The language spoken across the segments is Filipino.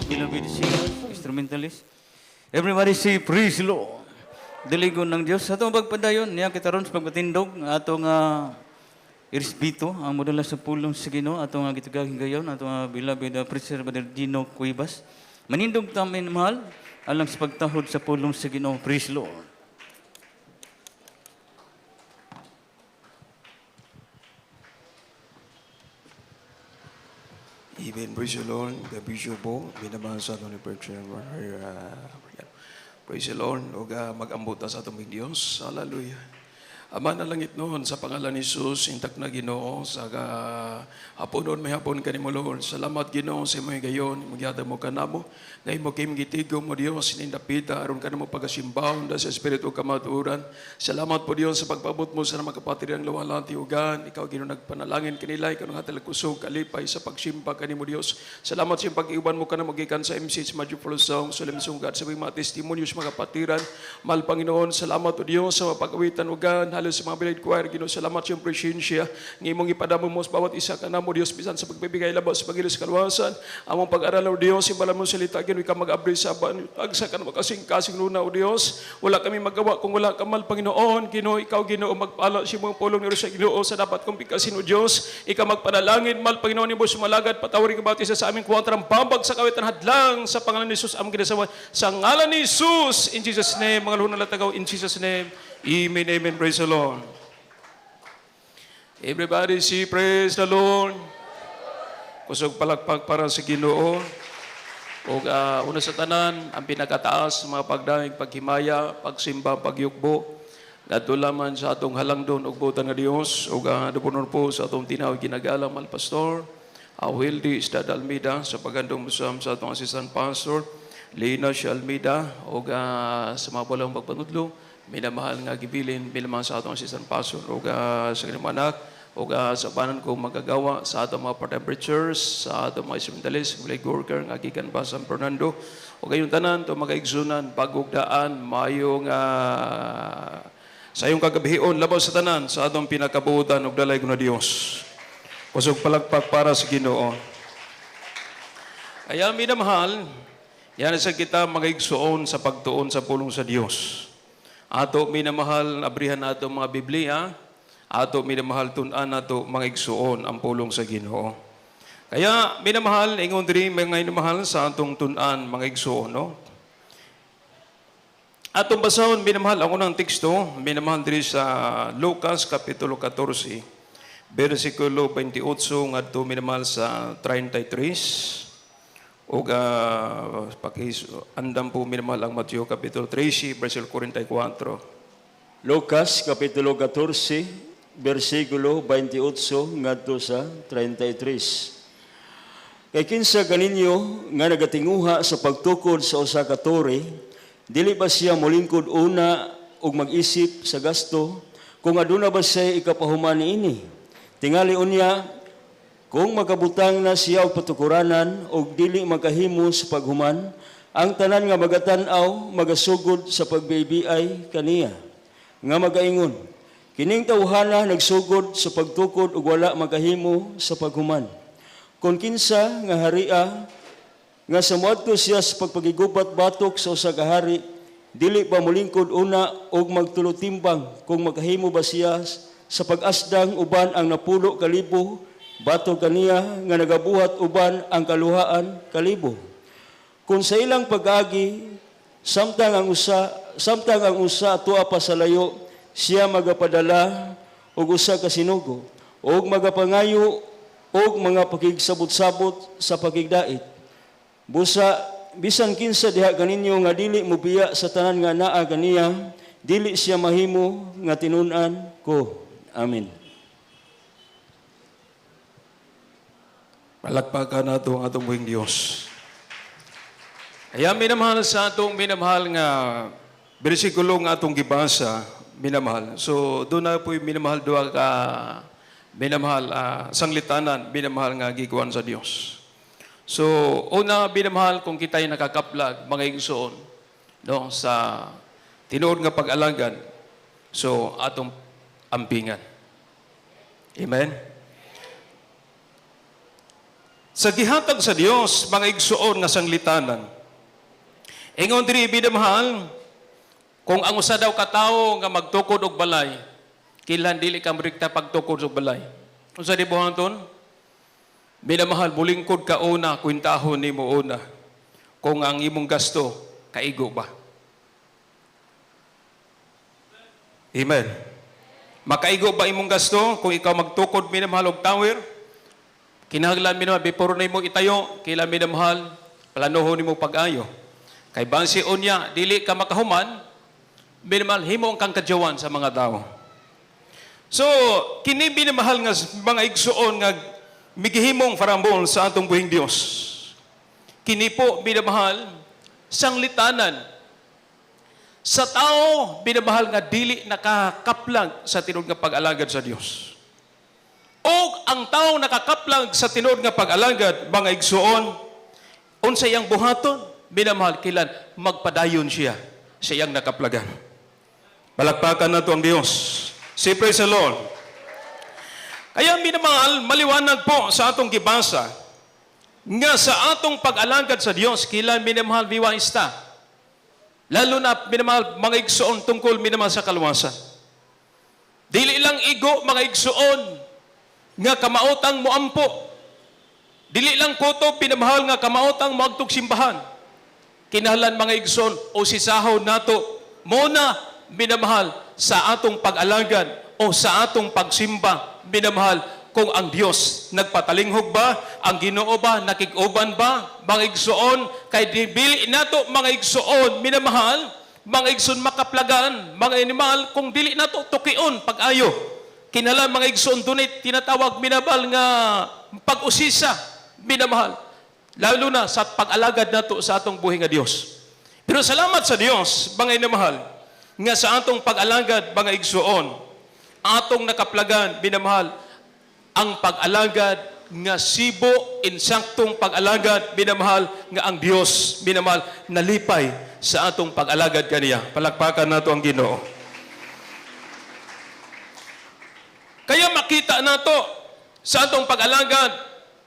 beloved singers, instrumentalists. Everybody say, praise the Lord. Diligon ng Diyos. Sa itong pagpadayon, niya kita ron sa pagpatindog, atong irisbito, ang modala sa pulong sa Ginoo, atong gitugaging gayon, atong beloved preacher, Brother Gino Cuevas. Manindog tamin mahal, alang sa pagtahod sa pulong sa Ginoo. Praise the Lord. Amen. Praise the Lord. Gabisyo po. Binabasa sa ato ni Preacher. Praise the Lord. O mag-ambot sa atong Diyos. Hallelujah. Ama na langit noon sa pangalan ni Jesus, intak na Ginoo, sa hapon noon may hapon ka ni mo Lord. Salamat Ginoo sa mga gayon, magyada mo ka namo. Ngayon mo kim gitigo mo Dios, sinindapita, aron ka na mo pagasimbaon da sa Espiritu kamaturan. Salamat po Dios sa pagpabot mo sa mga kapatid ang lawalang tiugan. Ikaw Ginoo nagpanalangin kanila, ikaw nang hatalag kusog, kalipay sa pagsimpa ka ni mo Dios. Salamat sa pag-iuban mo ka na magikan sa MCH Major Full Song, Sulim Sunggat, sa mga testimonyos mga kapatiran. Mahal Panginoon, salamat o Dios sa pag-awitan ugan, halos sa mga bilid choir, Ginoo, salamat sa iyong presensya. Ngimong ipadamo mo sa bawat isa ka na mo, Dios, bisan sa pagbibigay labas sa pagilos kalwasan. Among pag-aral, o Dios, imbala mo salita, Ginoo, ikaw mag-abri sa agsa ka na makasing-kasing luna, o Dios. Wala kami magawa kung wala ka mal, Panginoon. Ginoo, ikaw, Ginoo, magpala si mong pulong ni sa Ginoo sa dapat kong pikasin, o Dios. Ikaw magpanalangin, mal, Panginoon, ni Bos malagad, patawari ka bawat isa sa aming kuwantarang bambag sa kawitan hadlang sa pangalan ni Jesus, aming ginasawa. Sa ngalan ni Jesus, in Jesus' name, mga luhon na latagaw, in Jesus' name, amen, amen, praise the Lord. Everybody say, praise the Lord. Kusog palakpak para sa Ginoo. O una sa tanan, ang pinakataas, mga pagdaing, paghimaya, pagsimba, pagyukbo. Nato laman sa atong halangdon, ug butan nga Dios. O napunon po sa atong tinawag ginagalang mal pastor. Wildy Estad Almeida, sa pagandong musam sa atong assistant pastor. Lina si Almeida, o sa mga palang pagpanudlo. Minamahal nga gibilin, minamahal sa atong assistant pastor, o sa kanyang anak, o sa panan kong magagawa sa atong mga part-time preachers, sa atong mga instrumentalists, mga worker, nga gikan pa San Fernando, o kayong tanan, ito magaigsunan, pagugdaan, mayong sa iyong kagabihion, labaw sa tanan, sa atong pinakabuutan, o dalay ko na Diyos. Kusog palagpak para sa Ginoo. Kaya minamahal, yan sa kita magaigsuon sa pagtuon sa pulong sa Diyos. Ato minamahal abrihan nato mga Biblia, ato minamahal tun-an nato mga igsuon ang pulong sa Ginoo. Kaya minamahal ingon diri mga minamahal sa atong tun-an mga igsuon, no? Atong basahon minamahal ang unang teksto, minamahal diri sa Lucas kapitulo 14, bersikulo 28 ngadto minamahal sa 33. O andam po minamahal ang Mateo Kapitulo 13, versikulo 44. Lucas Kapitulo 14, versikulo 28 ngadto sa 33. Kay kinsa kaninyo nga nagatinguha sa pagtukod sa usa ka tore, dili ba siya molingkod una ug mag-isip sa gasto kung aduna ba siya ikapahuman niini? Tingali unya, kung magabutang na siya og patukuranan o dili makahimo sa paghuman, ang tanan nga magatan-aw magasugod sa pagbibiay kaniya. Nga magaingon, kining tawhana nagsugod sa pagtukod ug wala makahimo sa paghuman. Kung kinsa nga haria nga samuadto siya sa pagpagigubat batok sa usa ka hari, dili pa molingkod una og magtulotimbang kung makahimo ba siya sa pag-asdang uban ang napulo ka libo bato kaniya nga nagabuhat uban ang kaluhaan kalibo. Kung sa ilang pag-agi, samtang ang usa tuwa pa sa layo, siya magapadala og usa ka sinugo, og magapangayo og mga pakigsabot-sabot sa pakigdait. Busa, bisan kinsa diha kaninyo nga dili mobiya sa tanan nga naa kaniya, dili siya mahimo nga tinun-an ko. Amen. Palakpakan nato ang atong buhing Diyos. Kaya minamahal sa atong minamahal nga bersikulo nga atong gibasa, minamahal. So doon na po minamahal duha ka minamahal sanglitanan, minamahal nga gikuan sa Dios. So una minamahal kung kita'y nakakaplag mga igsoon, no, sa tinuod nga pag-alagan. So atong ampingan. Amen. Sa gihatag sa Dios, mga igsuon nga sanglitanan. Ingon diri binamahal, kung ang usa daw ka tawo nga magtukod og balay, kilan dili ka morikta pagtukod og balay. Unsa di buhaton? Binamahal, bulingkod ka una, kwintahon nimo una. Kung ang imong gasto kaigo ba? Amen. Makaigo ba imong gasto kung ikaw magtukod minamahal og tower? Kinahanglan minamahal, before na mo itayo, kailan minamahal, planohon nimo pag-ayo. Kay bansi unya, dili ka makahuman, minamahal, himo kang kadyawan sa mga tao. So, kini minamahal nga mga igsuon nga migihimong farambol sa atong buhing Dios. Kini po, minamahal, sanglitanan. Sa tao, minamahal nga dili nakakaplag sa tinud nga pag-alagad sa Dios. O ang tao nakakaplag sa tinud nga pag-alagad, mga igsuon, unsay ang buhaton, minamahal kilan, magpadayon siya sa iyang nakaplagan. Palakpakan na to ang Diyos. Say praise the Lord. Kaya minamahal, maliwanag po sa atong gibasa, nga sa atong pag-alagad sa Diyos, kilan minamahal biwaista. Lalo na minamahal mga igsuon tungkol minamahal sa kaluwasan. Dili lang igo mga igsuon, nga kamaotang moampo. Dili lang kuto pinamahal nga kamaotang moagtog simbahan. Kinahanglan mga igsoon o sisahon nato muna minamahal sa atong pag-alagad o sa atong pagsimba minamahal kung ang Dios nagpatalinghog ba, ang Ginoo ba nakig-uban ba, mga igsoon kay dili nato mga igsoon minamahal, mga igsoon makaplagan, mga animal kung dili nato tukion pag-ayo. Kinahanglan mga igsoon dunay tinatawag minamahal nga pag-usisa minamahal. Lalo na sa pag-alagad nato sa atong buhi nga Dios. Pero salamat sa Dios, mga minamahal, nga sa atong pag-alagad mga igsoon, atong nakaplagan minamahal ang pag-alagad nga sibo insaktong pag-alagad minamahal nga ang Dios minamahal nalipay sa atong pag-alagad kaniya. Palakpakan nato ang Ginoo. Kaya makita nato sa atong pag-alagad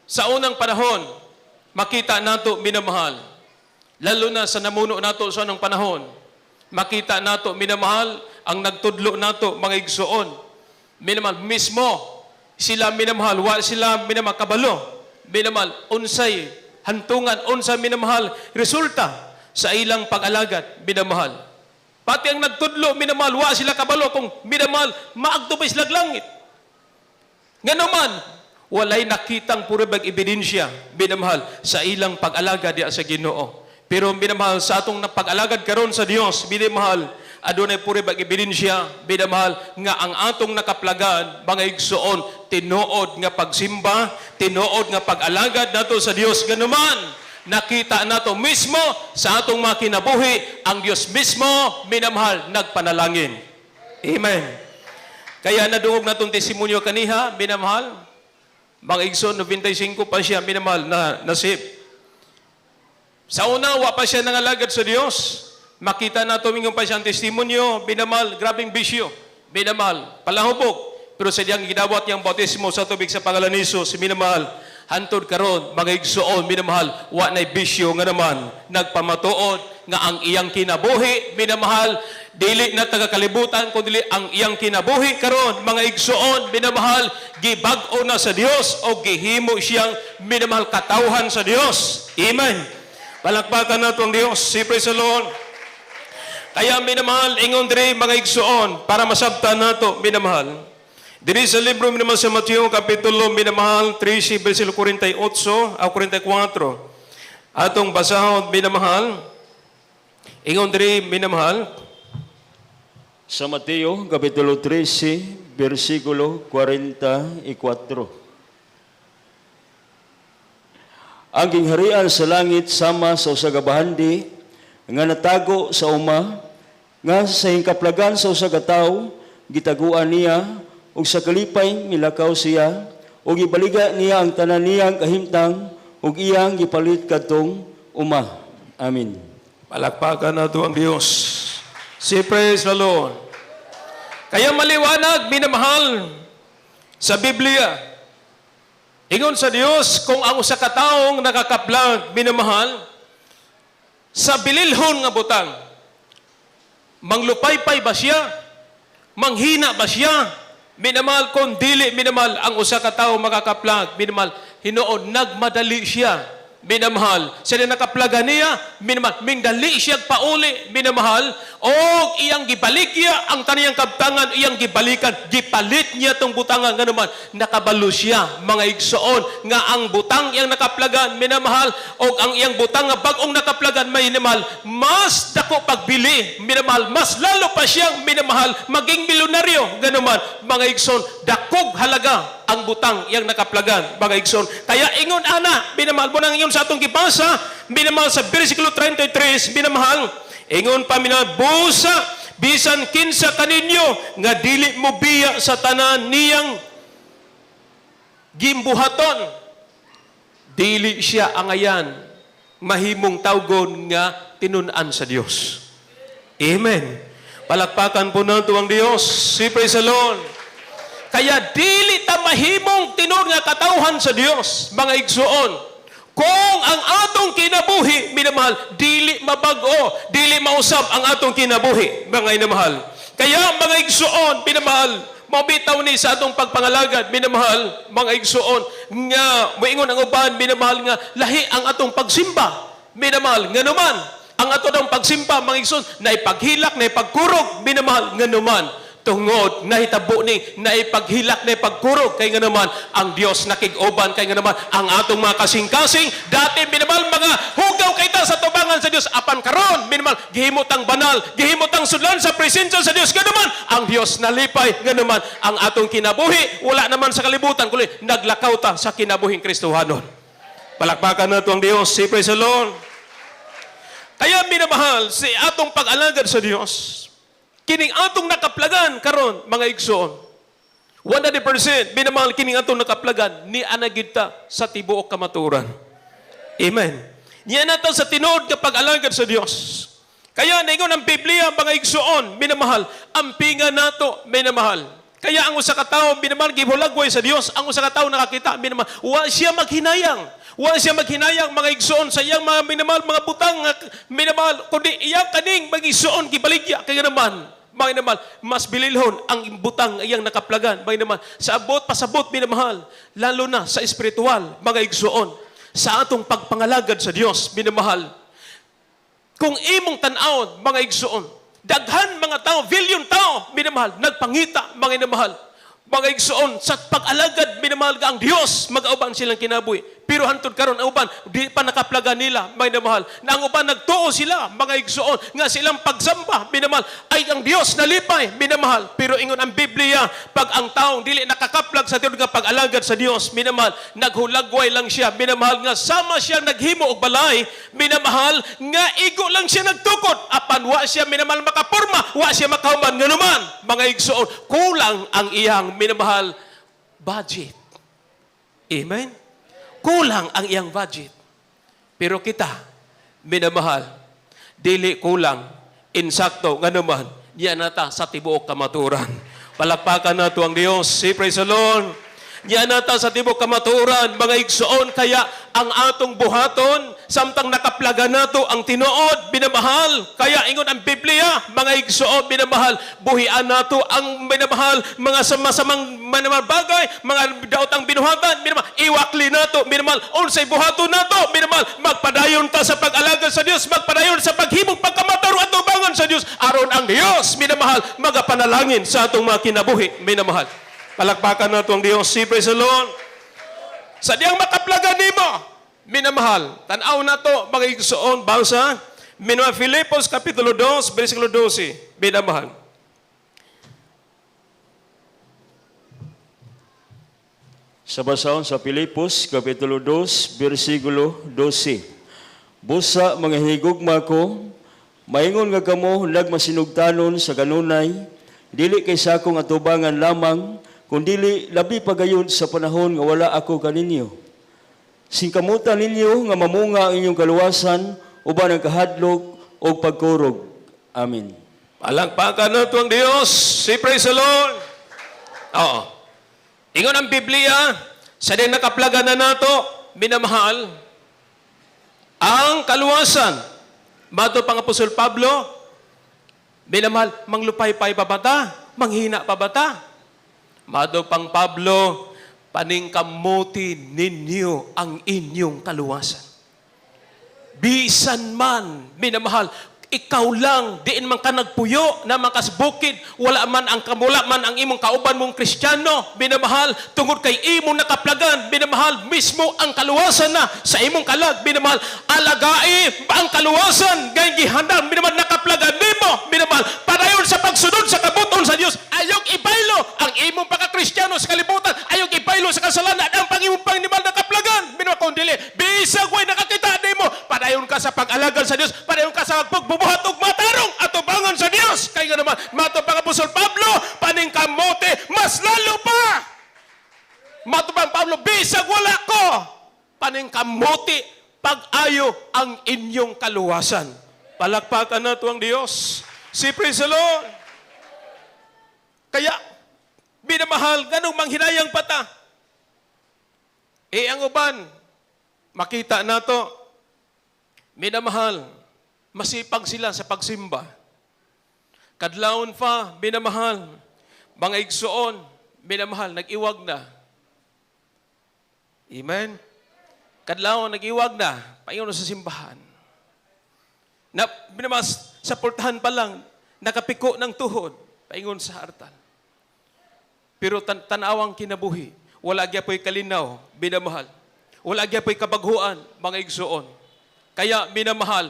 sa unang panahon, makita nato minamahal. Lalo na sa namuno nato sa unang panahon, makita nato minamahal ang nagtudlo nato mga igsuon. Minamahal mismo sila minamahal, wa sila minamahal kabalo. Minamahal unsay hantungan, unsay minamahal resulta sa ilang pag-alagad minamahal. Pati ang nagtudlo minamahal, wa sila kabalo kung minamahal maagto pa sila langit. Nga naman, walay nakitang puribag ebidensya, binamahal, sa ilang pag-alagad diya sa Ginoo. Pero binamahal, sa atong pag-alagad karon sa Dios, binamahal, adunay puribag ebidensya, binamahal, nga ang atong nakaplagan, mga igsuon, tinuod nga pagsimba, tinuod nga pag-alagad nato sa Dios. Ganuman, nakita nato mismo sa atong mga kinabuhi, ang Dios mismo, binamahal, nagpanalangin. Amen. Kaya nadungog natong testimonyo kaniha, binamahal, mga igsoon, 95 pa siya, binamahal, na nasip. Sa una, wa pa siya nangalagad sa Diyos. Makita na tumingong pa siyang testimonyo, binamahal, grabing bisyo, binamahal, palahubog. Pero sa diyang ginawat niyang bautismo sa tubig sa pangalan ni Jesus, binamahal, hantod karon mga igsuon, binamahal, wa na'y bisyo nga naman, nagpamatuod, nga ang iyang kinabuhi, binamahal, dili na tagakalibutan, kundi ang iyang kinabuhi karon mga igsuon, binamahal, gibag-o na sa Dios o gihimo siyang binamahal katawhan sa Dios. Amen. Palakpakan nato ang Dios. Si praise the Lord. Kaya binamahal, ingon diri mga igsuon, para masabtan nato binamahal. Diri sa libro minamahal sa Mateo kapitulo binamahal 13 bersikulo 48 o 44. Atong basahon binamahal. Ingon diri binamahal Sa Mateo, Kapitulo 13, versikulo 44. Ang gingharian sa langit sama sa usagabahandi, nga natago sa uma, nga sa hingkaplagan sa usagataw, gitaguan niya, ug sa kalipay milakaw siya, ug ibaliga niya ang tanan niyang kahimtang, ug iyang gipalit kadtong uma. Amen. Palakpakan na ito ang Diyos. Say praise the Lord. Kaya maliwanag, minamahal, sa Biblia, Ingon sa Dios, kung ang usa ka taong nakakaplag, minamahal, sa bililhon nga butang, manglupaypay ba siya? Manghina ba siya? Minamahal, kung dili, minamahal, ang usa ka taong makakaplag, minamahal, hinoon, nagmadali siya. Minamahal, siya na nakaplaga niya, minamahal, mingdali siya pauli, minamahal, o iyang gibalik niya, ang taniyang kabtangan, iyang gibalikan, gipalit niya tong butangan, nga naman, nakabalo siya, mga igsoon, nga ang butang iyang nakaplagan, minamahal, o ang iyang butang nga bagong nakaplagan, minamahal, mas dako pagbili, minamahal, mas lalo pa siyang, minamahal, maging milyonaryo, ganuman, mga igsoon, dakog halaga, ang butang iyang nakaplagan, mga igsoon. Kaya ingon ana, minamahal mo nang ingon sa atong gibasa, minamahal sa versikulo 33, minamahal, ingon pa minamahal, busa, bisan kinsa kaninyo, nga dili mo biya sa tanan niyang gimbuhaton, dili siya angayan, mahimong tawgon nga tinunan sa Dios. Amen. Palakpakan po nato ang Dios. Si praise the Lord. Kaya dili ta mahimong tinud nga katawhan sa Dios, mga igsuon. Kung ang atong kinabuhi, minamahal, dili mabago, dili mausab ang atong kinabuhi, mga inamahal. Kaya mga igsuon, minamahal, mabitaw ni sa atong pagpangalagad, minamahal, mga igsuon, nga moingon ang uban, minamahal nga lahi ang atong pagsimba, minamahal, nga naman, ang atong pagsimba, mga igsuon, na ipaghilak, na ipagkurog, minamahal, nga naman, tungod nahitabo ni naipaghilak na ipagkurog kay nga naman ang Dios nakig-oban kay nga naman ang atong mga kasing-kasing dati minimal mga hugaw kay ta sa tubangan sa Dios apan karon minimal gihimotang banal gihimotang sudlan sa presensya sa Dios nga naman ang Dios nalipay nga naman ang atong kinabuhi wala naman sa kalibutan kundi naglakaw ta sa kinabuhing Kristohanon. Palakpakan nato ang Dios. Si praise the Lord. Kaya minamahal si atong pag-alagad sa Dios kining atong nakaplagan karon mga igsoon 100% minamahal kining atong nakaplagan ni anagid ta sa tibuok kamaturan. Amen. Niya nato sa tinuod nga pag-alagad sa Dios. Kaya ningon ang Biblia mga igsoon minamahal ampingan nato minamahal. Kaya ang usa ka tawo minamahal gihulagway sa Dios ang usa ka tawo nakakita minamahal wa siya maghinayang. Wa siya maghinayang mga igsoon sa iyang mga minamahal mga butang minamahal kundi iyang kaning mga igsoon gibaligya kay naman mga naman, mas bililhon ang butang iyang nakaplagan. Mga naman, sa abot, pasabot, minamahal. Lalo na sa espiritual, mga igsoon. Sa atong pagpangalagad sa Diyos, minamahal. Kung imong tanawon, mga igsoon, daghan mga tao, bilyon tao, minamahal, nagpangita, mga inamahal. Mga igsoon, sa pag-alagad, minamahal ka ang Diyos, mag-auban silang kinabuhi. Pero hantod karon ang uban, di pa nakaplaga nila, mga inamahal. Na ang uban, nagtuo sila, mga igsoon, nga silang pagsamba, minamahal, ay ang Diyos nalipay, minamahal. Pero ingon ang Biblia, pag ang taong dili nakakaplag sa Diyos nga pag-alagad sa Diyos, minamahal, naghulagway lang siya, minamahal, nga sama siya naghimo og balay, minamahal, nga igo lang siya nagtukod, apan wa siya, minamahal, makapurma, wa siya makahuman, nga naman, mga igsoon, kulang ang iyang, minamahal, budget. Amen? Kulang ang iyang budget. Pero kita, minamahal, dili kulang, insakto, nga naman, niya nata sa tibuok kamaturan. Palakpakan nato ang Diyos. Si praise the Lord. Niya nata sa tibuok kamaturan, mga igsoon, kaya ang atong buhaton, samtang nakaplaga nato ang tinuod, binamahal. Kaya ingon ang Biblia, mga igsoon, binamahal, buhian nato ang binamahal, mga sama-samang manamang bagay, mga daotang binuhatan, binamahal, iwakli nato, binamahal, unsay buhaton nato, binamahal, magpadayon ta sa pag-alagad sa Dios, magpadayon sa paghimong pagkamataro at tubangan sa Dios, aron ang Dios, binamahal, magapanalangin sa atong mga kinabuhi, binamahal. Palakpakan nato ang Dios. Si praise the Lord. Sa diyang makaplagan nimo, minamahal, tanaw nato mga igsoon bangsa, minamahal Filipos kapitulo 2, versikulo 12, minamahal. Sa basahon sa Filipos, Kapitulo 2, versikulo 12. Busa, mga hinigugma ko, maingon nga kamo, nagmasinugtanon sa kanunay, dili kay sa akong atubangan lamang, kundili labi pagayon sa panahon nga wala ako kaninyo. Singkamutan ninyo nga mamunga ang inyong kaluwasan, uban ang kahadlok o pagkurog. Amen. Palakpakan nato ang Dios. Si praise the Lord. Oo. Ingon ang Biblia, Sa din nakaplaga na nato, minamahal, ang kaluwasan. Mato pang Apostol Pablo, minamahal, manglupay-pay pa bata, manghina pa bata. Mato pang Pablo, paningkamuti ninyo ang inyong kaluwasan. Bisan man, minamahal, ikaw lang, diin man ka nagpuyo na makasbukid, wala man ang imong kauban mong Kristiyano, binamahal, tungod kay imong nakaplagan, binamahal, mismo ang kaluwasan na sa imong kalag, binamahal, alagai ang kaluwasan, gayong gihandang, binamahal, nakaplagan nimo, binamahal, padayon sa pagsunod sa kabuton sa Dios, ayog ibaylo ang imong pagka-Kristiyano sa kalibutan, ayog ibaylo sa kasalanan, ang pangimong pangnimal nakaplagan, binamahal, kung dili, bisag way nakakita nimo, padayon ka sa pag-alagan sa Dios, padayon ka sa pagbubuhat ug matarong atubangan sa Dios. Kaya naman, mato pang Apostol Pablo, paningkamote, mas lalo pa. Mato pang Pablo, bisag wala ko, paningkamote, pag-ayo ang inyong kaluwasan. Palakpakan na ito ang Diyos. Si praise the Lord. Kaya, binamahal, ganong manghinayang pata. Ang uban, makita na to, minamahal, masipag sila sa pagsimba. Kadlawon pa, minamahal, mga igsoon, minamahal, nag-iwag na. Amen? Kadlawon, nag-iwag na, paingon sa simbahan. Na, minamahal, sa pultahan pa lang, nakapiko ng tuhod, paingon sa hartan. Pero tanawang kinabuhi, wala gyapoy kalinaw, binamahal. Wala gyapoy kabaghuan, mga igsoon. Kaya, minamahal,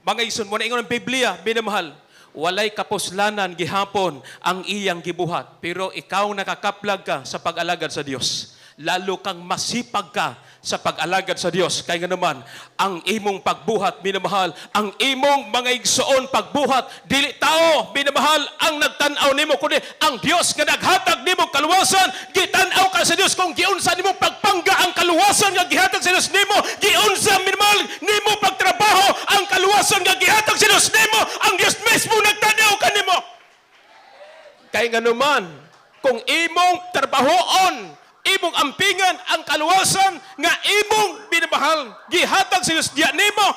mga igsoon, muna ingon ang Biblia, minamahal, walay kapuslanan gihapon ang iyang gibuhat. Pero ikaw nakakaplag ka sa pag-alagad sa Dios. Lalo kang masipag ka sa pag-alagad sa Dios. Kaya nga naman, ang imong pagbuhat, minamahal, ang imong mga igsoon pagbuhat, dili tao, minamahal, ang nagtanaw nimo, kundi ang Dios nga naghatag nimo kaluwasan, gitanaw ka sa Dios kung giunsa nimo pagpangga ang kaluwasan nga gihatag sa Dios nimo, giunsa minamahal nimo pagtrabaho ang kaluwasan nga gihatag sa Dios nimo, ang Dios mismo nagtanaw ka nimo. Kaya nga naman, kung imong trabahoon, imong ampingan ang kaluwasan nga imong binamahal gihatag sa Dios diya nimo,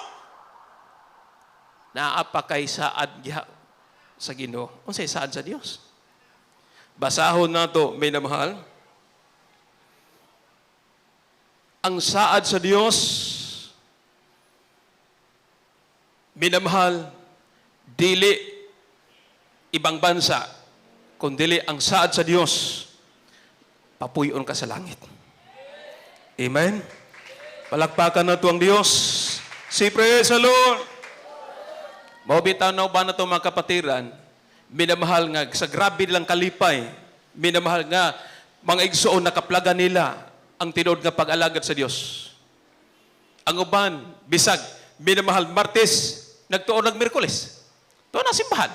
naapa kay saad sa Ginoo. Unsay saad sa Dios? Basahon nato, minamahal, ang saad sa Dios, minamahal, dili ibang bansa, kundi ang saad sa Dios, papuyon ka sa langit. Amen? Palakpakan na ito ang Diyos. Si praise the Lord. Mabitaw na ba na ito mga kapatiran, minamahal nga, sa grabe nilang kalipay, minamahal nga, mga igsoon nakaplaga nila ang tinod nga pag-alagad sa Diyos. Ang uban, bisag, minamahal, Martes, nagtuon ng Miyerkules. Ito na simbahan.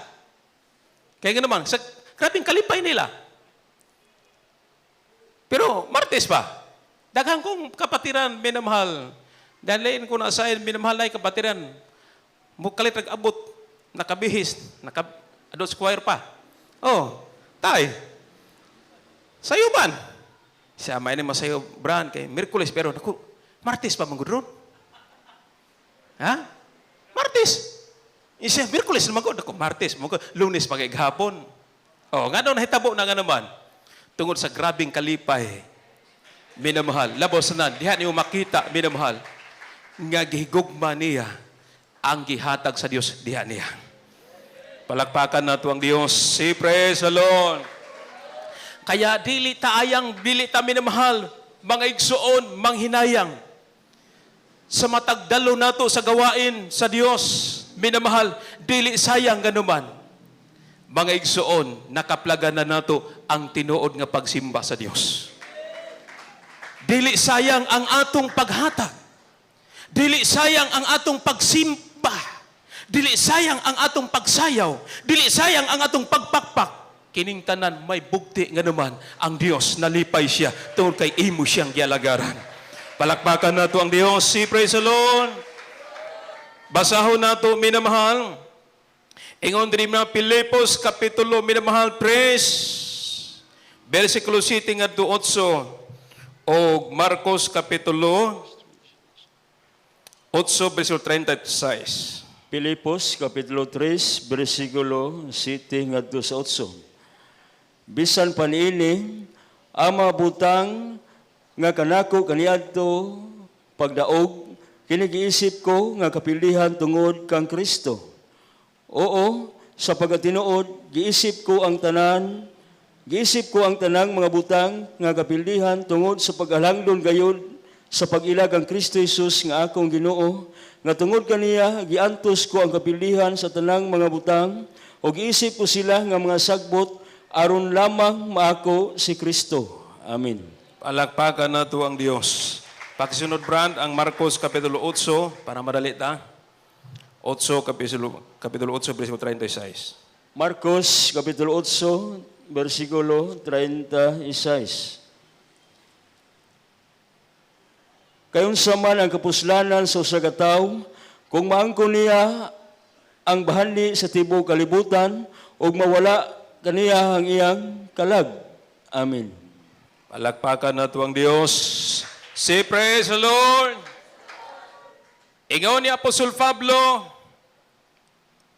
Kaya nga naman, sa grabing kalipay nila, pero Martes pa, daghang kong kapatiran, minamahal. Dahil ko na asahin, minamahal na kapatiran. Mukalit nag-abot, nakabihis, adult squire pa. Oh, tay, sayo man. Siya may naman sayo, Bran, kay Miyerkules, pero naku, Martes pa manggudron. Ha? Martes. Siya, Miyerkules naman ko, naku, Martes, Lunes pag-ighapon. Oh, nga doon, hitabo na nga naman. Tungod sa grabing kalipay, minamahal, labos na, diha niyo makita, minamahal, nga gihigugma niya ang gihatag sa Dios diha niya. Palakpakan na ito ang Diyos. Si praise the Lord. Kaya dili ta minamahal, mga igsoon, manghinayang, sa matagdalo nato sa gawain sa Dios, minamahal, dili sayang ganuman. Mga igsoon, nakaplaga na nato ang tinuod nga pagsimba sa Dios. Dili sayang ang atong paghatag. Dili sayang ang atong pagsimba. Dili sayang ang atong pagsayaw. Dili sayang ang atong pagpakpak. Kining tanan may bugti nga naman ang Dios, nalipay siya tungod kay imo siyang gialagaran. Palakpakan nato ang Dios. Si praise the Lord. Basahon nato, minamahal. Ingon din mga Pilipos, kapitulo, minamahal, praise. Versikulo 7 nga 8. o Marcos Kapitulo 8, versikulo 36. Pilipos Kapitulo 3, versikulo 7 ngadto sa 8. Bisan pa niini, ang mga butang nga kanako kaniadto pagdaog, kinigiisip ko nga kapilihan tungod kang Kristo. Oo, sa pagkatinuod, giisip ko ang tanang mga butang nga kapilihan tungod sa paghalangdon gayud sa pag-ilag ang Kristo Jesus nga akong Ginoo, nga tungod kaniya giantos ko ang kapilihan sa tanang mga butang o giisip ko sila nga mga sagbot aron lamang maako si Kristo. Amen. Palakpakan nato ang Dios. Pakisunod brand ang Marcos Kapitulo 8 para madali ta. 8 Kapitulo 8 versikulo 36. Marcos Kapitulo 8, versikulo 36. Kayunsa man ang kapuslanan sa usa ka tawo, kung maangkon niya ang bahani sa tibuok kalibutan ug mawala kaniya ang iyang kalag. Amen. Palakpakan nato ang Dios. Say praise the Lord. Ingon ni Apostol Pablo,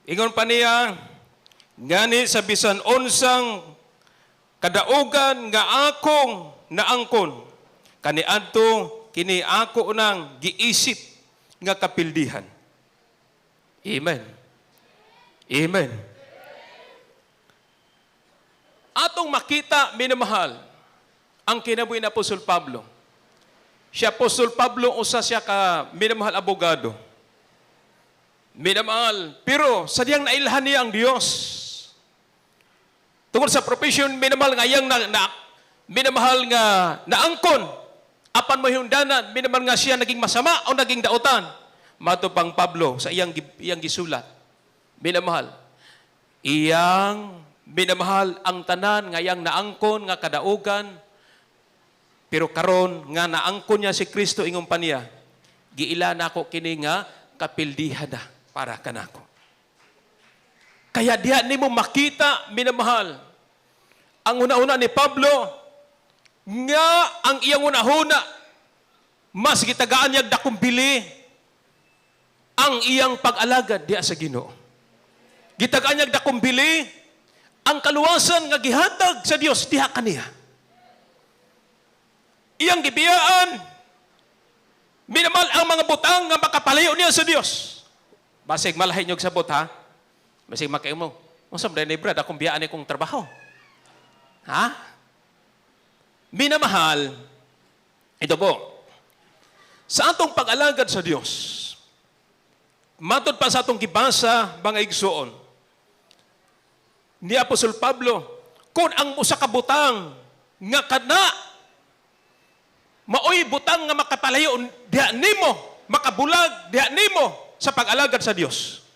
ingon pa niya, ngani sa bisan unsang kadaugan nga akong naangkon, kaniadto kini ako nang giisip nga kapildihan. Amen. Amen. Atong makita, minamahal, ang kinabuhi na Apostol Pablo. Si Apostol Pablo, usa siya ka minamahal abogado. Minamahal, pero sadyang nailhan niya ang Diyos. Tungkol sa profession, minamahal nga iyang minamahal nga naangkon. Apan mo hindanan, minamahal nga siya naging masama o naging dautan. Mato pang Pablo sa iyang gisulat. Minamahal. Iyang minamahal ang tanan nga iyang naangkon nga kadaugan. Pero karon nga naangkon niya si Kristo ingong pa niya, giila na ako kini nga kapildihan na para kanako. Kaya diha nimo makita, minamahal, ang una-una ni Pablo, nga ang iyang una-una, mas gitagaan niya dakong bili ang iyang pag-alagad diha sa Ginoo. Gitagaan niya dakong bili ang kaluwasan nga gihatag sa Dios diha kaniya. Iyang gibiyaan, minamahal ang mga butang nga makapalayo niya sa Dios. Basig malahay niyog sabot ha? Basig makayo mo. Masam dahil brad, akong biyaan kong trabaho. Ha? Minamahal, ito po, sa atong pag-alagad sa Diyos, matod pa sa atong gibasa, mga igsoon, ni Apostol Pablo, kung ang usa ka butang nga kana, maoy butang nga makapalayo diha nimo, makabulag diha nimo sa pag-alagad sa Dios.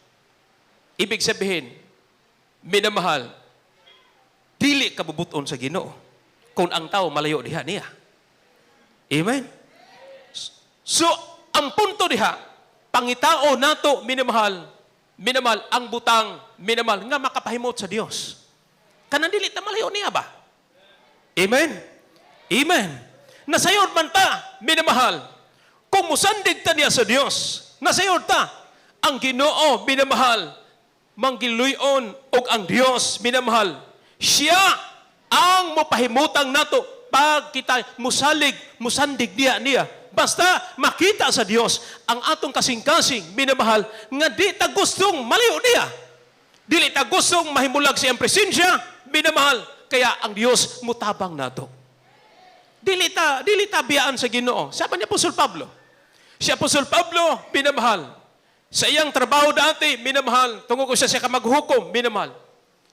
Ibig sabihin, minamahal, dili ka bubuton sa Ginoo kung ang tao malayo diha niya. Amen? So, ang punto diha, pangitao nato, minamahal, ang butang, minamahal, nga makapahimot sa Dios. Kanang dili ta malayo niya ba? Amen? Amen. Nasayod man ta, minamahal, kung musandig ta niya sa Dios, nasayod ta, ang Ginoo, minamahal, manggiluyon og ang Dios, minamahal, siya ang mopahimutang nato pag kita musandig niya. Basta makita sa Dios ang atong kasing-kasing, minamahal, nga di ta gustong malayo niya. Dili ta gustong mahimulag siyang presensya, minamahal, kaya ang Dios mutabang nato. Dili ta biyaan sa Ginoo. Sabi ni Apostol Pablo. Si Apostol Pablo, minamahal, sa iyang trabaho dati, minamahal, tungkol ko siya ka maghukom, minamahal.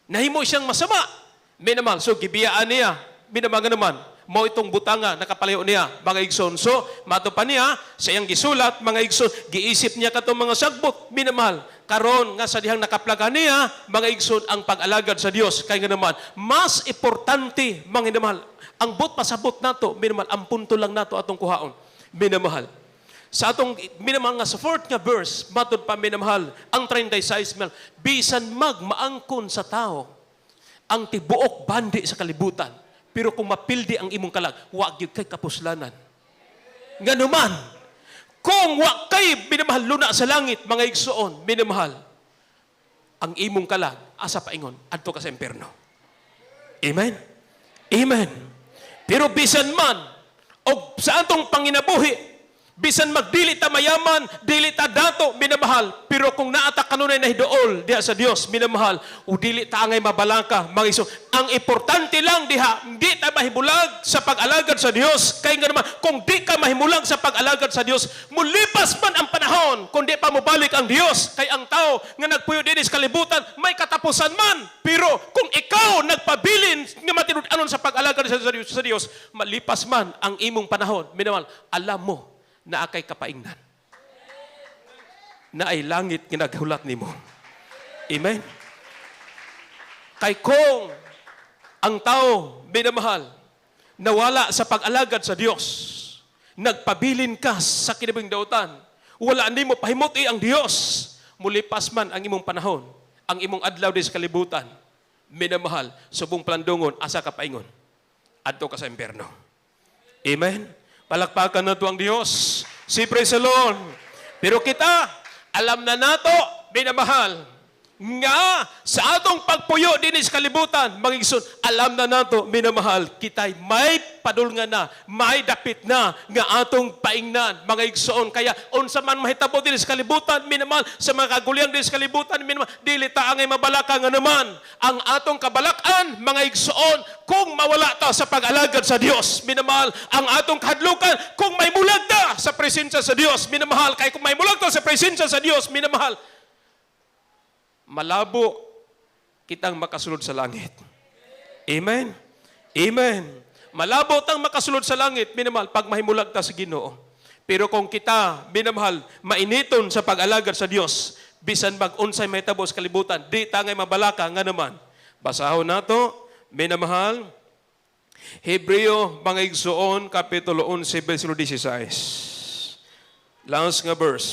Nahimo siyang masama, minamahal. So, gibiyaan niya, minamahal naman, mo itong butanga, nakapalayo niya, mga igsoon. So, mato pa niya, sa iyang gisulat, mga igsoon, giisip niya katong mga sagbot, minamahal. Karon nga sa dihang nakaplaga niya, mga igsoon, ang pag-alagad sa Dios. Kaya nga naman, mas importante, mga minamahal, ang bot pasabot nato, minamahal, ang punto lang nato atong kuhaon, minamahal. Sa atong minamahal nga sa 4th nga verse, matod pa minamahal, ang 36 mil, bisan maangkon sa tao, ang tibuok bandi sa kalibutan, Pero kung mapildi ang imong kalag, wa gyud kay kapuslanan. Nganuman, kung wa kay minamahal luna sa langit, mga igsoon, minamahal, ang imong kalag, asa paingon, adto ka sa impierno. Amen? Amen. Pero bisan man, o sa atong panginabuhi, bisan magdili ta mayaman, dili ta dato, minamahal. Pero kung naata kanunay na hidool diha sa Dios, minamahal, o dili ta angay mabalaka, mga igsoon. Ang importante lang diha, hindi ta mahimulag sa pag-alagad sa Dios. Kaya nga naman, kung di ka mahimulag sa pag-alagad sa Dios, mulipas man ang panahon, kung di pa mabalik ang Dios. Kaya ang tao nga nagpuyo din sa kalibutan, may katapusan man. Pero kung ikaw nagpabilin nga matinud-anon sa pag-alagad sa Dios, malipas man ang imong panahon, minamahal, alam mo na akay kapaingnan. Na ay langit ginaghulat nimo. Amen? Kay kung ang tao, minamahal, nawala sa pag-alagad sa Diyos, nagpabilin ka sa kinabing dautan, wala nimo pahimuti ang Diyos, mulipas man ang imong panahon, ang imong adlaw din sa kalibutan, minamahal, subong plandungon, asa ka paingon, adto ka sa impierno. Amen? Palakpakan na ito ang Diyos. Si praise the Lord. Pero kita, alam na nato, minamahal, nga sa atong pagpuyo din sa kalibutan, magigsun, alam na nato, minamahal, kita'y may padulngan na, may dapit na, nga atong paingnan, mga igsoon. Kaya, unsa man mahitabo din sa kalibutan, minamahal, sa mga kagulian din sa kalibutan, minamahal, dili ta angay mabalaka nga naman. Ang atong kabalakan, mga igsoon, kung mawala ta sa pag-alagad sa Dios, minamahal, ang atong kahadlukan, kung may mulag ta sa presensya sa Dios, minamahal, kaya kung may mulag ta sa presensya sa Dios, minamahal, malabo kitang makasulod sa langit. Amen? Amen. Malabo tang makasulod sa langit, minamahal, pag mahimulag ta sa Ginoo. Pero kung kita, minamahal, mainiton sa pag-alagad sa Dios, bisan mag-unsay may tabos kalibutan, di tangay mabalaka nga naman. Basahon nato, minamahal, Hebreo, mga igsoon, Kapitulo 11, versikulo 16. Last nga verse.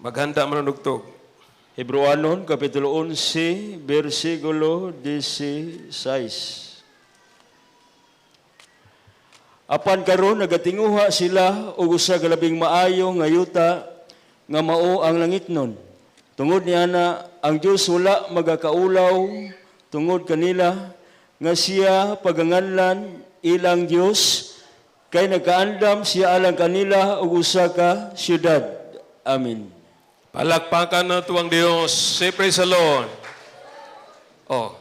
Maghanda man ang dugtog. Hebreanon, Kapitulo 11, versikulo 16. Apan karon nagatinguha sila og usa ka labing maayo nga yuta nga mao ang langitnon. Tungod niya na ang Dios wala magakaulaw tungod kanila nga siya paganganlan ilang Dios kay nagkaandam siya alang kanila og usa ka syudad. Amen. Palakpakan na tuwang Diyos. Say praise the Lord. Oh,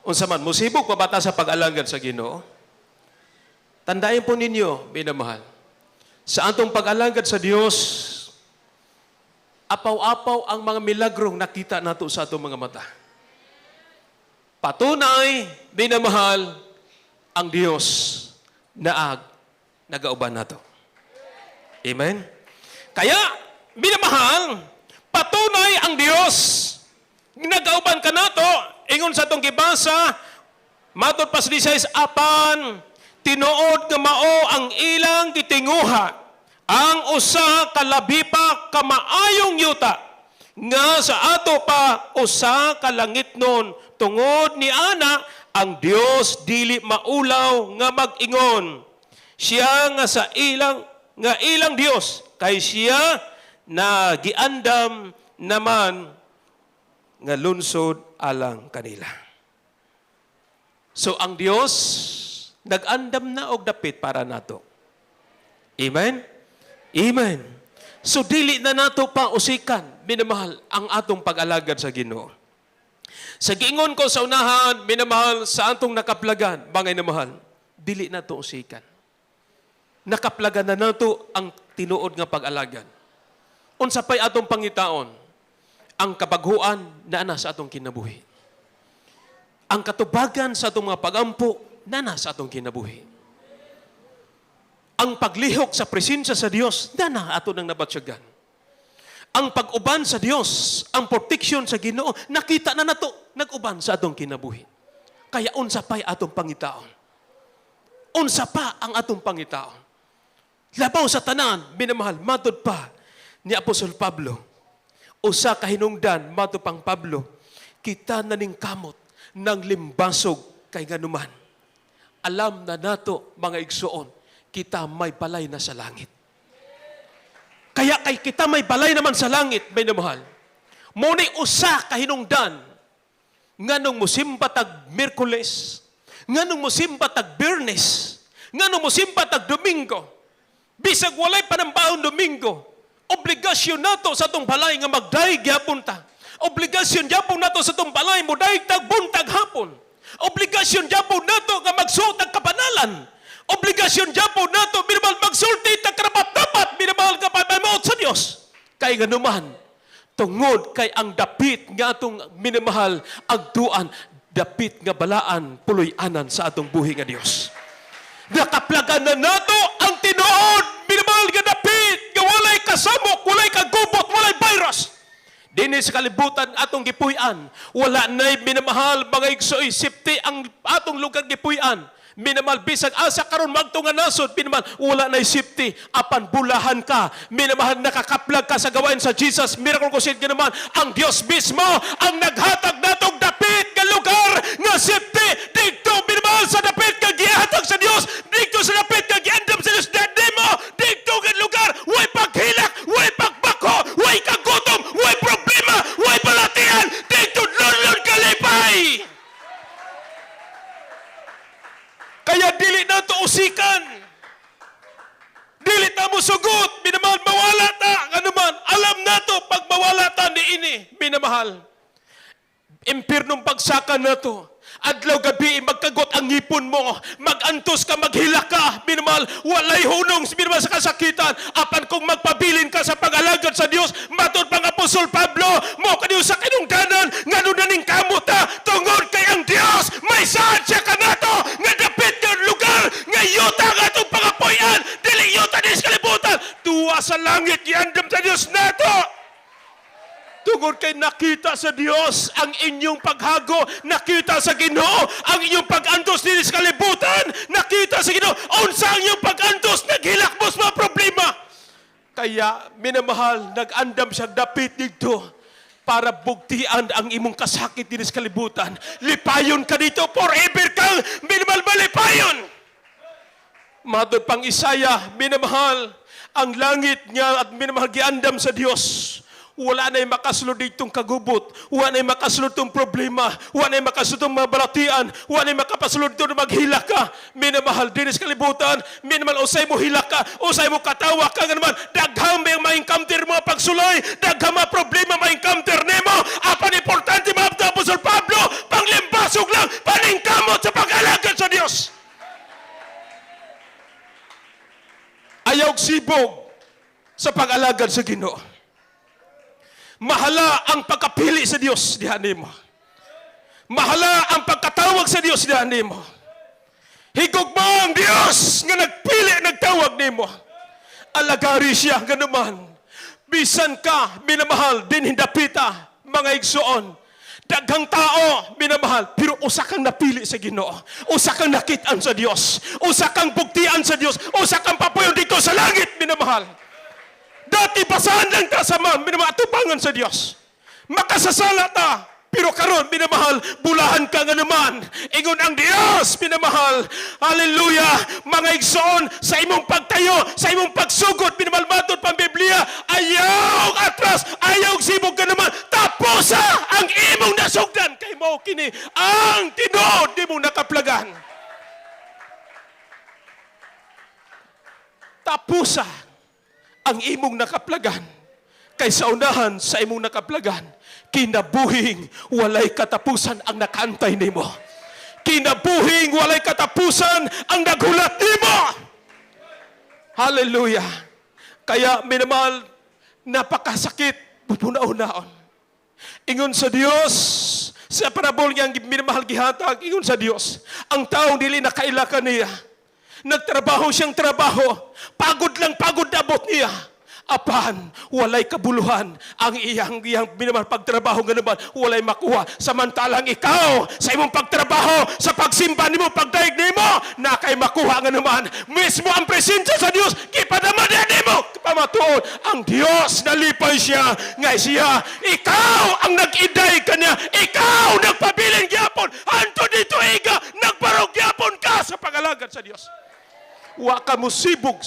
unsa man, musibok pa bata sa pag-alagad sa Ginoo? Tandain po ninyo, minamahal, sa atong pag-alagad sa Diyos, apaw-apaw ang mga milagrong nakita nato sa atong mga mata. Patunay, minamahal, ang Diyos na nagauban nato. Amen? Kaya, minamahal, patunay ang Diyos. Nagauban ka nato, ingon sa itong gibasa, matod pa sa 16, apan, tinuod nga mao ang ilang gitinguha, ang usa kalabi pa kamaayong yuta, nga sa ato pa usa ka langitnon, tungod ni ana, ang Dios dili maulaw nga mag-ingon. Siya nga sa ilang Dios, kay siya na giandam naman nga lunsod alang kanila. So ang Dios nag-andam na og dapit para nato. Amen? Amen. So dili na nato pa usikan, minamahal, ang atong pag-alagad sa Ginoo. Sa giingon ko sa unahan, minamahal, sa atong nakaplagan, bangay na mahal, dili na to usikan. Nakaplagan na nato ang tinuod nga pag-alagad. Unsa pay atong pangitaon, ang kabaghuan na sa atong kinabuhi. Ang katubagan sa atong mga pagampo na sa atong kinabuhi. Ang paglihok sa presensya sa Dios na ato nang nabatsyagan. Ang pag-uban sa Dios, ang protection sa Ginoo, nakita na nato nag-uban sa atong kinabuhi. Kaya unsa pay atong pangitaon? Unsa pa ang atong pangitaon? Labaw sa tanan, minamahal, matod pa ni Apostol Pablo. Usa ka hinungdan, mato pang Pablo, kita na ning kamot, ng limbasog kay ganuman. Alam na nato, mga igsoon, kita may balay na sa langit. Kaya kay kita may balay naman sa langit, may namahal. Muni usa kahinungdan, nganong musimba tag Miyerkules, nganong musimba tag Biyernes, nganong musimba tag Domingo, bisag walay panambaon Domingo, obligasyon nato sa tong balay nga magdaig gyapon ta. Obligasyon gyapon nato sa tong balay mo daig tag buntag hapon. Obligasyon gyapon nato nga magsuot og kabanalan. Obligasyon gyapon nato minamahal magsulti tag karapat-dapat minamahal ka pagmaot sa Dios. Kay ganuman tungod kay ang dapit nga atong minamahal agduan, dapit nga balaan puloy-anan sa atong buhi nga Dios. Nakaplagan na nato ang tinuod minamahal nga dapit nga walay kasamok, walay kagubot, walay virus. Dini sa kalibutan atong gipuy-an, wala na'y minamahal mga igsoy, safety ang atong lugar gipuy-an. Minamahal bisag asa karon magto nga nasod, minamahal wala na'y safety, apan bulahan ka, minamahal nakakaplag ka sa gawain sa Jesus Miracle Crusade ginaman. Ang Dios mismo ang naghatag natong dapit nga lugar nga safety dito minamahal sa dapit nga gihatag sa Dios, dito sa dapit nga giandam sa Dios, dito dito nga lugar way paghilak, way pagbako, way kagutom, way problema, way balatian, dito lulun kalipay. Kaya dili na ito usikan. Dili na mo sugot. Minamahal, mawala ta. Ano man, alam na ito pag mawala ta ni ini. Minamahal. Impernong pagsakan na ito. Adlaw gabi, magkagot ang ngipon mo. Magantos ka, maghila ka. Minamahal, walay hunong minamahal sa kasakitan. Apan kung magpabilin ka sa pag-alagad sa Dios, matod pang Apostol Pablo, mo kaniyo sa kinungganan, nga nunaning kamuta, tungod kay ang Dios, may saan siya ka nato, nga dapit nga lugar, nga yuta nga itong pangapoyan, dili yuta din sa kalibutan, tuwa sa langit, yandam sa Dios nato. Tungod kay nakita sa Dios ang inyong paghago, nakita sa Ginoo ang inyong pag-antos din sa kalibutan, nakita sa Ginoo unsa ang inyong pag-antos, naghilakbos mga problema. Kaya minamahal, nag-andam siya dapit dito para bugtian ang imong kasakit din sa kalibutan. Lipayon ka dito, forever kang minamahal malipayon. Matod pang Isaya, minamahal, ang langit niya at minamahal giandam sa Dios. Wala na'y makasulod ditong kagubot, wala na'y makasulod itong problema, wala na'y makasulod itong mabalatian, wala na'y makapasulod itong maghila ka. Minamahal din sa kalibutan, minamahal usay mo hila ka, usay mo katawa ka nga naman, daghang may ma-encounter mga pagsulay, daghang mga problema ma-encounter nemo, apan importante mga Apostol Pablo, panglimbasog lang, paningkamot sa pag-alagad sa Dios. Ayaw sibog sa pag-alagad sa Ginoo. Mahala ang pagkapili sa Diyos, dihan mo. Mahala ang pagkatawag sa Diyos, dihan mo. Higog mo ang Diyos nga nagpili, nagtawag nimo. Alagari siya, nga naman. Bisan ka, minamahal, din hindapita, mga igsoon. Daghang tao, minamahal, pero usa kang napili sa Ginoo. Usa kang nakitaan sa Diyos. Usa kang bugtian sa Diyos. Usa kang papuyon dito sa langit, minamahal. Dati basahan lang ta sa minamatupangan sa Diyos. Makasasala ta. Pero karon minamahal, bulahan ka nga naman. Ingon ang Diyos, minamahal. Hallelujah. Mga igsoon, sa imong pagtayo, sa imong pagsugod, minamahal matod pang Biblia, ayaw atras, ayaw sibog ka naman. Tapusa ang imong nasugdan. Kay mo kini, ang tinuod, di mong nakaplagan. Tapusa ang imong nakaplagan, kay sa unahan sa imong nakaplagan, kinabuhing walay katapusan ang nakaantay nimo. Kinabuhing walay katapusan ang naghulat nimo. Hallelujah. Kaya minamahal, napakasakit, pupunaon-naon. Ingon sa Dios, sa parabol niyang minamahal gihatag, ingon sa Dios, ang taong dili nakailakan niya. Nagtrabaho siyang trabaho. Pagod lang, pagod abot niya. apan walay kabuluhan ang iyang minamahal pagtrabaho nga naman walay makuha, samantalang ikaw sa imong pagtrabaho sa pagsimba nimo pagdaig nimo na kay makuha nga naman mismo ang presensya sa Dios gipadama nimo pamatuod ang Dios nalipay siya nga siya ikaw ang nag-iday kanya, ikaw nagpabilin gyapon hanto dito iga nagbarog gyapon ka sa pagalagad sa Dios. Wa ka mo sibog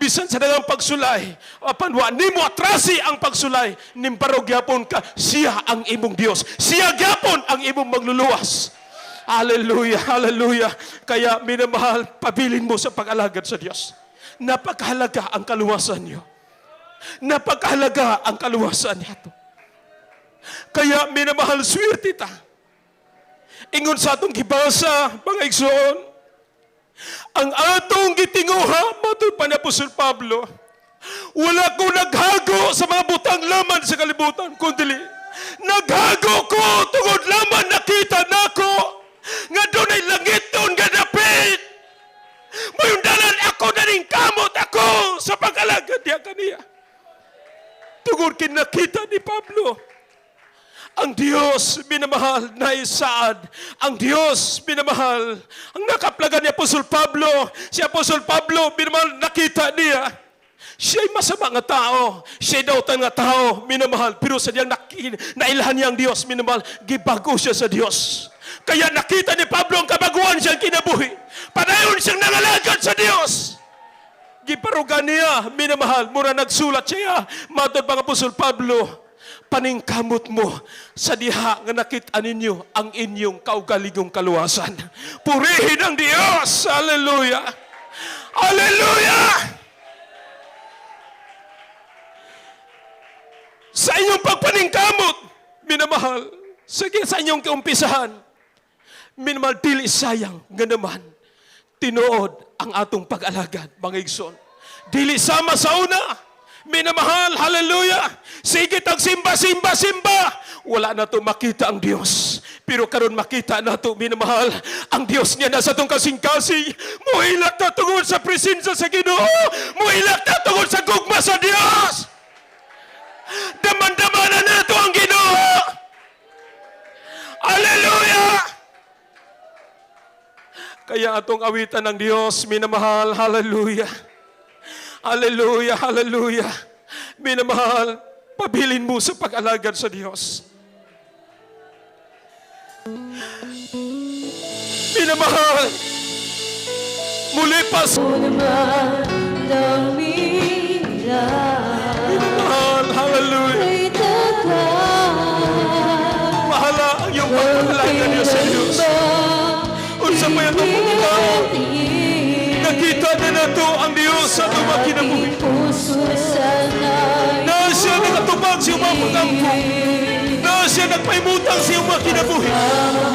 bisan sa dagang pagsulay apan wa nimo atrasi ang pagsulay nimbarog gyapon ka siya ang imong Dios, siya gyapon ang imong magluluwas. Hallelujah, hallelujah. Kaya minamahal, pabilin mo sa pag-alagad sa Diyos. Napakahalaga ang kaluwasan niyo. Napakahalaga ang kaluwasan niya. Kaya minamahal, swerte ta. Ingon sa atong gibasa, mga igsoon, ang atong gitinguha, matod pa ni Apostol Pablo, wala ko naghago sa mga butang laman sa kalibutan, kundi naghago ko tungod laman nakita nako nga doon ay langit doon nga dapit. Mayundalan ako na rin kamot ako sa pag-alagad niya kaniya. Tungod kinakita ni Pablo, ang Diyos minamahal na isaad. Ang Diyos minamahal. Ang nakaplagan ni Apostol Pablo, si Apostol Pablo minamahal nakita niya. Siya'y masama nga tao. Siya'y dautan nga tao, minamahal. Pero sa diyang nailahan niya ang Diyos, minamahal, gibago siya sa Diyos. Kaya nakita ni Pablo ang kabaguan siyang kinabuhi. Padayon siyang nangalagad sa Diyos. Giparugan niya, minamahal, mura nagsulat siya. Matod pang Apostol Pablo, paningkamot mo sa diha nga nakita ninyo ang inyong kaugaligong kaluwasan. Purihin ang Diyos. Hallelujah. Hallelujah. Sa inyong pagpaningkamot, minamahal, sige sa inyong kaumpisahan, minamahal, dili sayang nga naman, tinuod ang atong pag-alagad, mga igsoon. Dili sama sa una, minamahal, hallelujah, sige tag simba. Wala na to makita ang Diyos. Pero karon makita na to, minamahal, ang Diyos niya nasa itong kasing-kasing. Muhilak na tungod sa presensya sa Ginoo. Muhilak na tungod sa gugma sa Diyos. Daman-damanan na ito ang Ginoo. Hallelujah! Kaya atong awitan ng Diyos, minamahal, hallelujah. Hallelujah, hallelujah. Minamahal, pabilin mo sa pag-alagad sa Diyos. Minamahal, muli pa sa minamahal, hallelujah. Mahala ang iyong pag-alagad niya sa Diyos. Unsa pa yung pagkakitaon, nakita na nato ang Diyos sa tumang kinabuhi. Na siya nakatupag sa iyong mga pag-ampo. Na siya nagpaimutang sa iyong mga kinabuhi.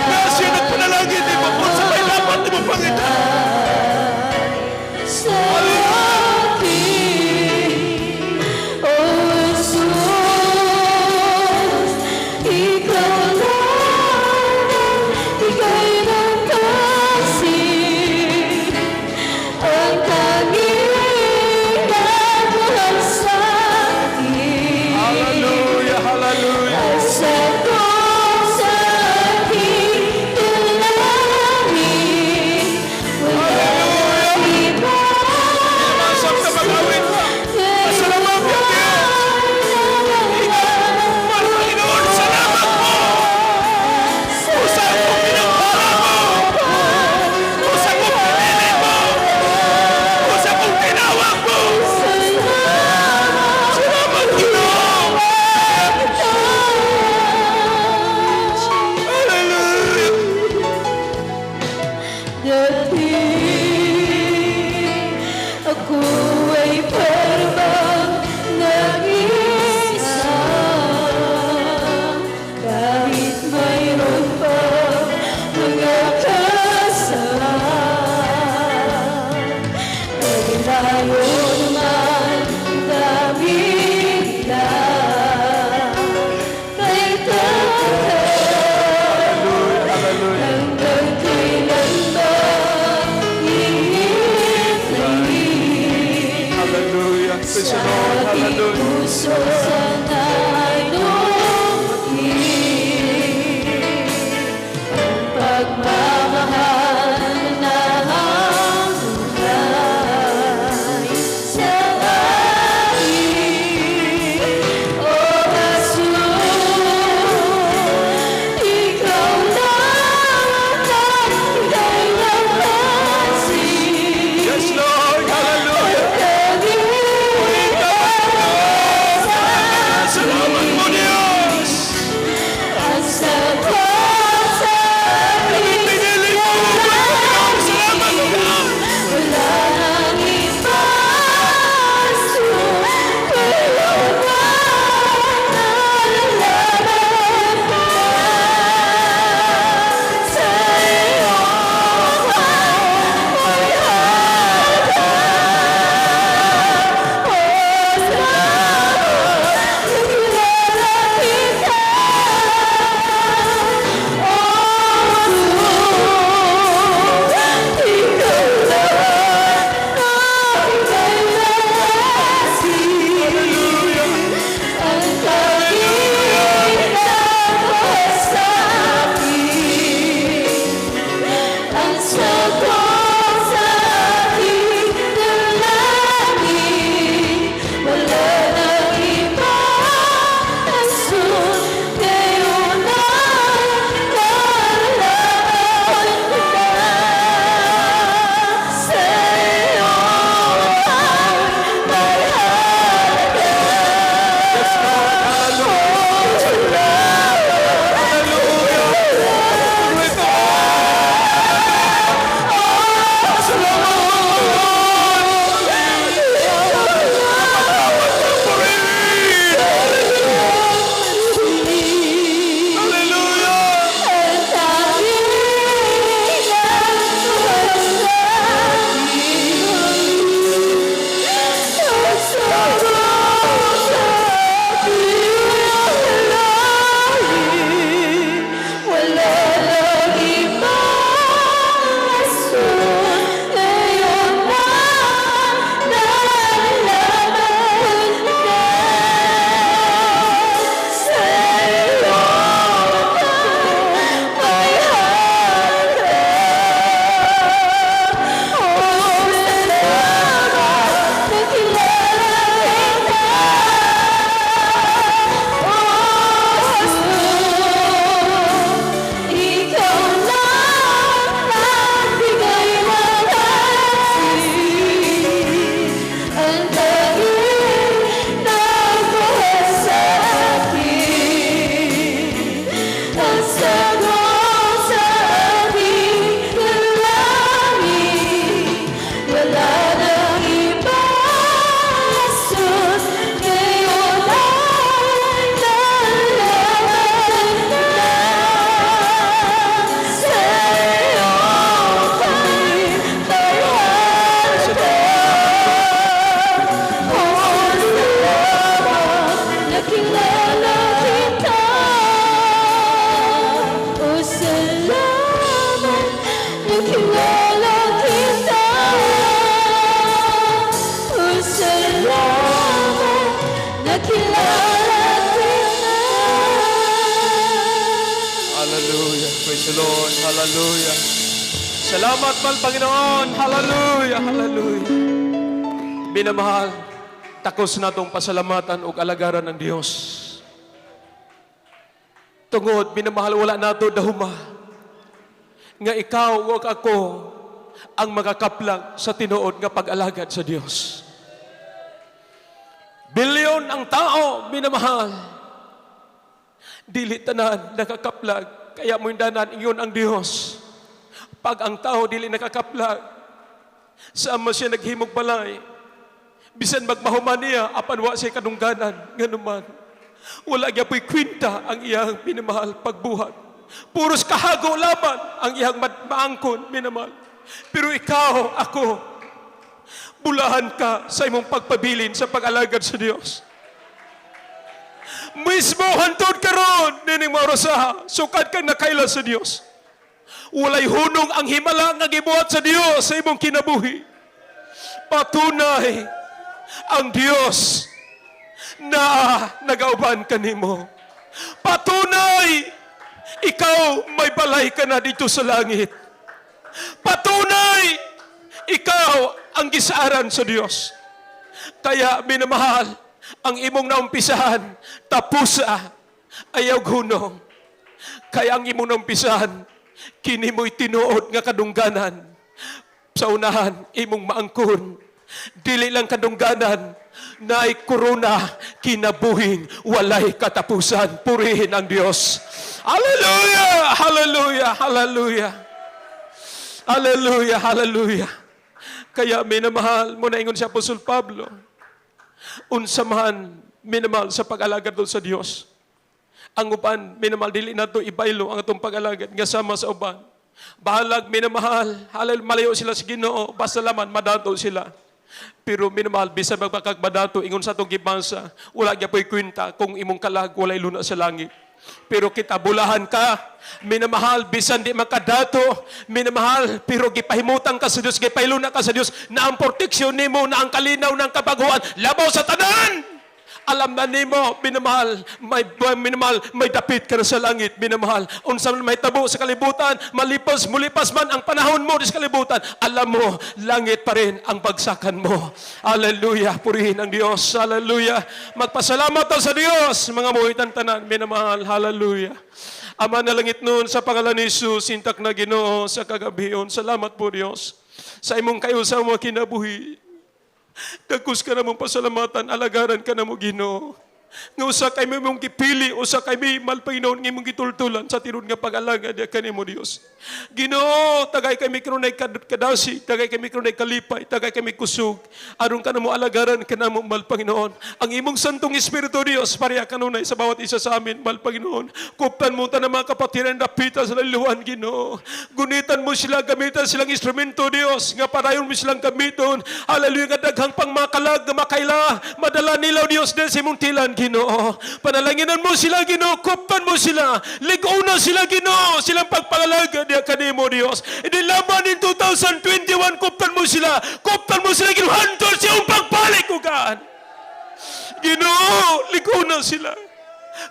Na siya nagpanalangin di ba kung sa may dapat di mo pangitan. nakilala kita. Oh, salamat, nakilala kita. Oh, salamat, nakilala kita. Hallelujah. Praise the Lord. Hallelujah. Salamat mahal Panginoon. Hallelujah. Hallelujah. Minamahal, takos na itong pasalamatan o kalagaran ng Diyos. Tungod, minamahal, wala na ito dahuma. Nga ikaw o ako ang makakaplag sa tinuod nga pag-alagad sa Diyos. Bilyon ang tao, minamahal. Dili tanan nakakaplag, kaya mo danan ingon ang Dios. Pag ang tao dili nakakaplag, sama siya naghimog balay, bisan magmahuman niya, apan wa siya kadungganan, nganuman. Wala gyapon kwinta ang iyang minamahal pagbuhat. Puros kahago laban ang iyang maangkon, minamahal. Pero ikaw, ako, bulahan ka sa imong pagpabilin sa pag-alagad sa Dios. Mismo hantod karon nining maurasaha, sukad kang nakaila sa Dios. Walay hunong ang himala nga gibuhat sa Dios sa imong kinabuhi. Patunay ang Dios na nagauban kanimo. Patunay ikaw may balay ka na dito sa langit. Patunay ikaw ang gisaaran sa Dios. Kaya minamahal, ang imong naumpisahan, tapusa, ayaw hunong. Kaya ang imong naumpisahan, kini mo'y tinuod nga kadungganan. Sa unahan, imong maangkon. Dili lang kadungganan, naay korona, kinabuhing, walay katapusan. Purihin ang Diyos. Hallelujah! Hallelujah! Hallelujah! Hallelujah! Hallelujah! Kaya minamahal mo na ingon si Apostol Pablo, unsa man minamahal sa pag-alagad doon sa Dios. Ang uban, minamahal, dili na ito ibaylo ang atong pag-alagad nga sama sa uban. Bahalag, minamahal, halal, malayo sila sa Ginoo, basta laman, madato sila. Pero minamahal, bisan magpakagbadato, ingon sa itong gibansa, wala gyapon kwenta kung imong kalag, walay luna sa langit. Pero kita bulahan ka, minamahal, bisan di makadato, minamahal, pero gipahimutan ka sa Diyos, gipailuna ka sa Diyos, na ang proteksyon nimo, na ang kalinaw ng kabaguhan, labaw sa tanan! Alam na nimo, minamahal, may dapit ka na sa langit, minamahal. Unsa man may tabo sa kalibutan, mulipas man ang panahon mo sa kalibutan, alam mo, langit pa rin ang bagsakan mo. Hallelujah, purihin ang Diyos. Hallelujah. Magpasalamat tayo sa Diyos, mga muhitan tanan, minamahal. Hallelujah. Ama na langit nun, sa pangalan ni Jesus, sintak na Ginoo sa kagabion. Salamat po Diyos. Sa imong kayo sa mga kinabuhi. Dagkus ka na mong pasalamatan, alagaran ka na mo Ginoo. Nga usa kay mong gipili, usa kay may malpainon ng imong gitultulan sa tirod nga pag-alagad kanimo Dios. Ginoo, tagay kami kanunay kadasi, tagay kami kanunay kalipay, tagay kami kusog. Aron ka na mo alagaran ka na mo malpanginoon. Ang imong santong Espiritu Dios pareha kanunay sa bawat isa sa amin malpanginoon. Kuptan mo ta na mga kapatiran dapita sa laliwan Ginoo. Gunitan mo sila, gamitan silang instrumento Dios, nga parayon mo silang gamiton. Hallelujah, nga daghang pang makalag nga makaila, madala nilaw Dios din sa imong tilan Ginoo. Panalanginan mo sila Ginoo, kuptan mo sila, liguna sila Ginoo, silang pagpangalaga diya kanimo Dios. Inilaban in 2021, kuptan mo sila Ginoo, hantod siyang pagpalik ugaan. Ginoo, liguna sila.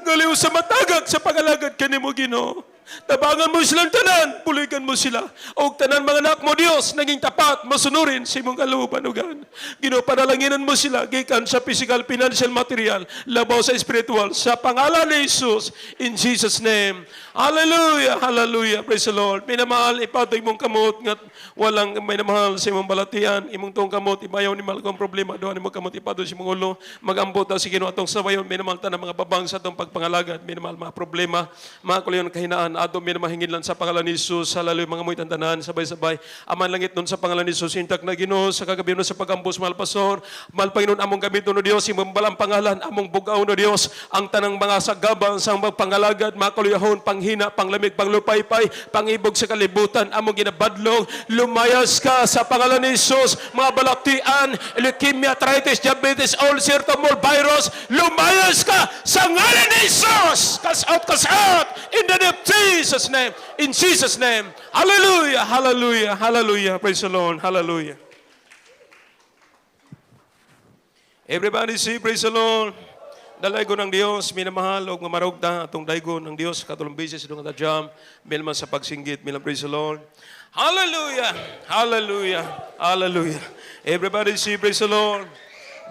Ngaliw sa matagak sa pag-alagad kanimo Ginoo. Tabangan mo silang tanan, puligan mo sila. O tanan mga anak mo Dios, naging tapat, masunurin sa imong kalupanugan. Ginoo, panalanginan mo sila, gikan sa physical, financial, material, labaw sa spiritual, sa pangalan ni Jesus, in Jesus' name. Hallelujah, hallelujah, praise the Lord. Minamahal, ipatoy mong kamot, nga walang minamahal sa imong balatian, imong tong kamot, ibayaw ni malakong problema, doon imong kamot, ipatoy sa imong ulo, mag-ambot daw si Ginoo atong sabayon, minamahal ta ng mga babang sa atong pagpangalagad, minamahal mga problema, mga kuliyon kahinaan, ato minamahinginlan sa pangalan ni Jesus. Hallelujah, mga mo'y tantanan, sabay-sabay. Aman langit nun sa pangalan ni Jesus, intak na Ginoo, sa kagabi nun sa pagambos, mahal pastor, mahal Panginoon, among gamiton no Dios, imong balang pangalan, among bugaw no Dios, ang tanang mga sagabang sa magpangalagad, makaluyahon, panghina, panglamig, panglupaypay, pangibog sa kalibutan, among ginabadlong, lumayas ka sa pangalan ni Jesus, mga balaktian, leukemia, arthritis, diabetes, ulcer, tumor, virus, lumayas ka sa ngalan ni Jesus! Cast out, in the name of Jesus' name, in Jesus' name. Hallelujah, hallelujah, hallelujah. Praise the Lord, hallelujah. Everybody say, praise the Lord. Dalaygo ng Dios, minamahal, o mamarugta, atong daygo ng Dios, katulong bisis, itong atajam, milman sa pagsinggit, milang praise the Lord. Hallelujah, hallelujah, hallelujah. Everybody say, praise the Lord.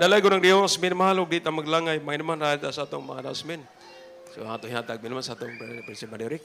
Dalaygo ng Dios, minamahal, o dito maglangay, mga naman, sa atong mga announcement. So, ato hihatag, minamahal sa atong President Maderick.